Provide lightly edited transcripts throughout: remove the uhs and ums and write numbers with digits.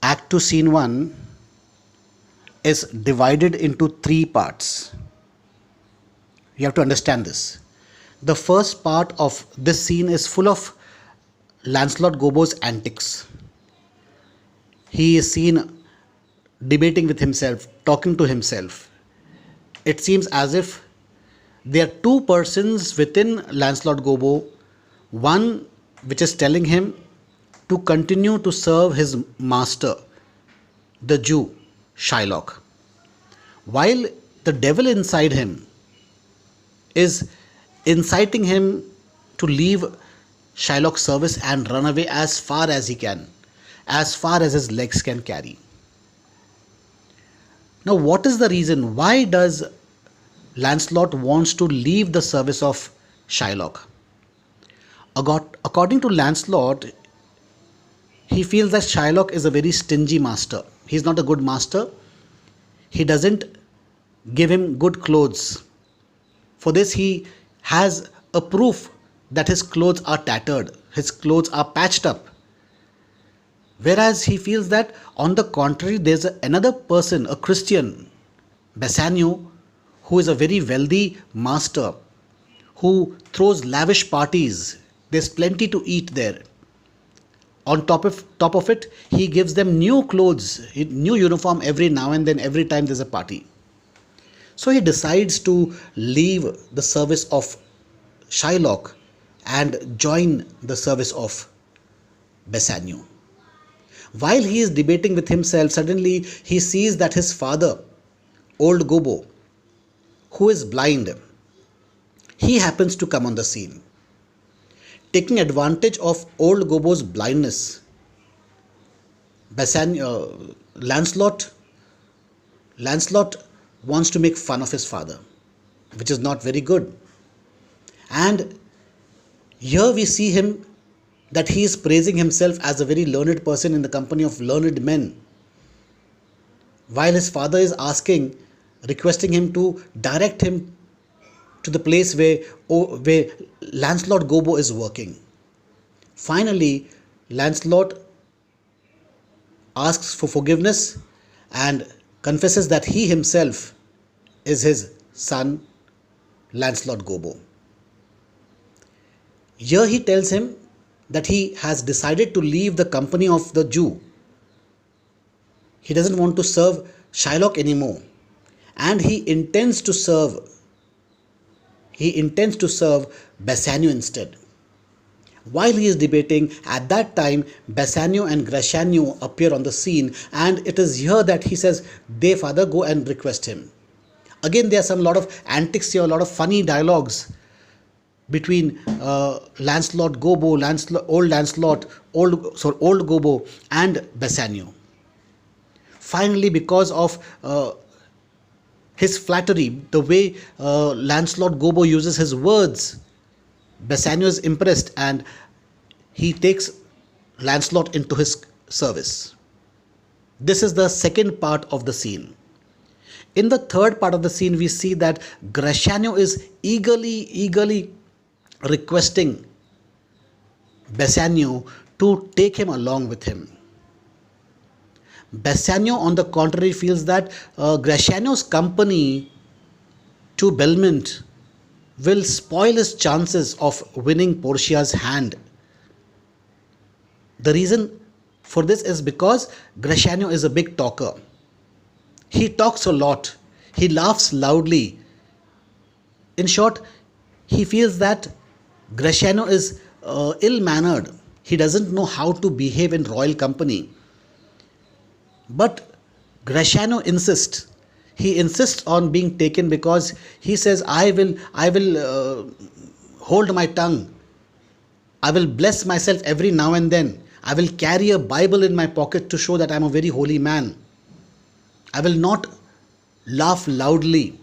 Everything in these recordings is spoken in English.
Act 2, Scene 1 is divided into three parts. You have to understand this. The first part of this scene is full of Lancelot Gobbo's antics. He is seen debating with himself, talking to himself. It seems as if there are two persons within Lancelot Gobbo, one which is telling him to continue to serve his master, the Jew, Shylock, while the devil inside him is inciting him to leave Shylock's service and run away as far as he can, as far as his legs can carry. Now, what is the reason? Why does Lancelot wants to leave the service of Shylock? According to Lancelot, he feels that Shylock is a very stingy master. He's not a good master. He doesn't give him good clothes. For this, he has a proof that his clothes are tattered, his clothes are patched up. Whereas he feels that, on the contrary, there's another person, a Christian, Bassanio, who is a very wealthy master, who throws lavish parties. There's plenty to eat there. On top of it, he gives them new clothes, new uniform every now and then, every time there's a party. So he decides to leave the service of Shylock and join the service of Bassanio. While he is debating with himself, suddenly he sees that his father, old Gobbo, who is blind, he happens to come on the scene. Taking advantage of old Gobbo's blindness, Lancelot wants to make fun of his father, which is not very good. And here we see him that he is praising himself as a very learned person in the company of learned men, while his father is requesting him to direct him to the place where Lancelot Gobbo is working. Finally, Lancelot asks for forgiveness and confesses that he himself is his son, Lancelot Gobbo. Here he tells him that he has decided to leave the company of the Jew. He doesn't want to serve Shylock anymore, and he intends to serve Bassanio instead. While he is debating, at that time Bassanio and Gratiano appear on the scene, and it is here that he says, "They, father, go and request him." Again, there are some lot of antics here, a lot of funny dialogues between Lancelot Gobbo, old Gobbo, and Bassanio. Finally, because of his flattery, the way Lancelot Gobbo uses his words, Bassanio is impressed and he takes Lancelot into his service. This is the second part of the scene. In the third part of the scene, we see that Gratiano is eagerly requesting Bassanio to take him along with him. Bassanio, on the contrary, feels that Gratiano's company to Belmont will spoil his chances of winning Portia's hand. The reason for this is because Gratiano is a big talker. He talks a lot. He laughs loudly. In short, he feels that Gratiano is ill-mannered. He doesn't know how to behave in royal company. But Gratiano insists. He insists on being taken because he says, I will hold my tongue. I will bless myself every now and then. I will carry a Bible in my pocket to show that I am a very holy man. I will not laugh loudly.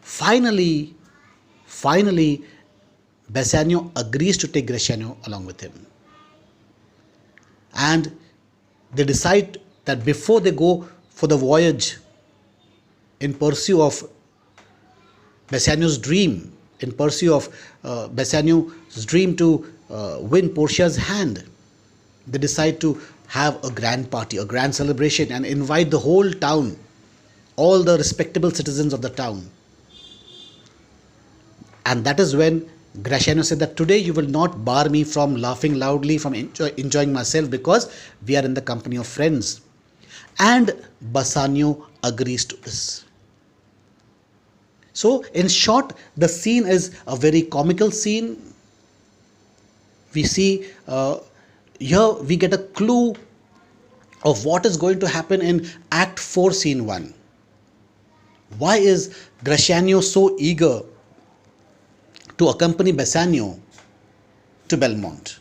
Finally, Bassanio agrees to take Gratiano along with him. And they decide that before they go for the voyage in pursuit of Bassanio's dream, to win Portia's hand, they decide to have a grand party, a grand celebration, and invite the whole town, all the respectable citizens of the town. And that is when Graciano said that today you will not bar me from laughing loudly, from enjoying myself, because we are in the company of friends. And Bassanio agrees to this. So, in short, the scene is a very comical scene. We see here we get a clue of what is going to happen in Act 4, Scene 1. Why is Graciano so eager to accompany Bassanio to Belmont?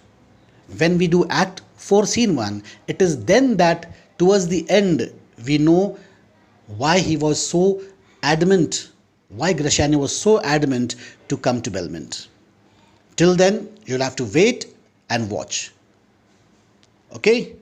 When we do Act 4, Scene 1, it is then that towards the end we know why he was so adamant, why Graciano was so adamant to come to Belmont. Till then, you'll have to wait and watch. Okay?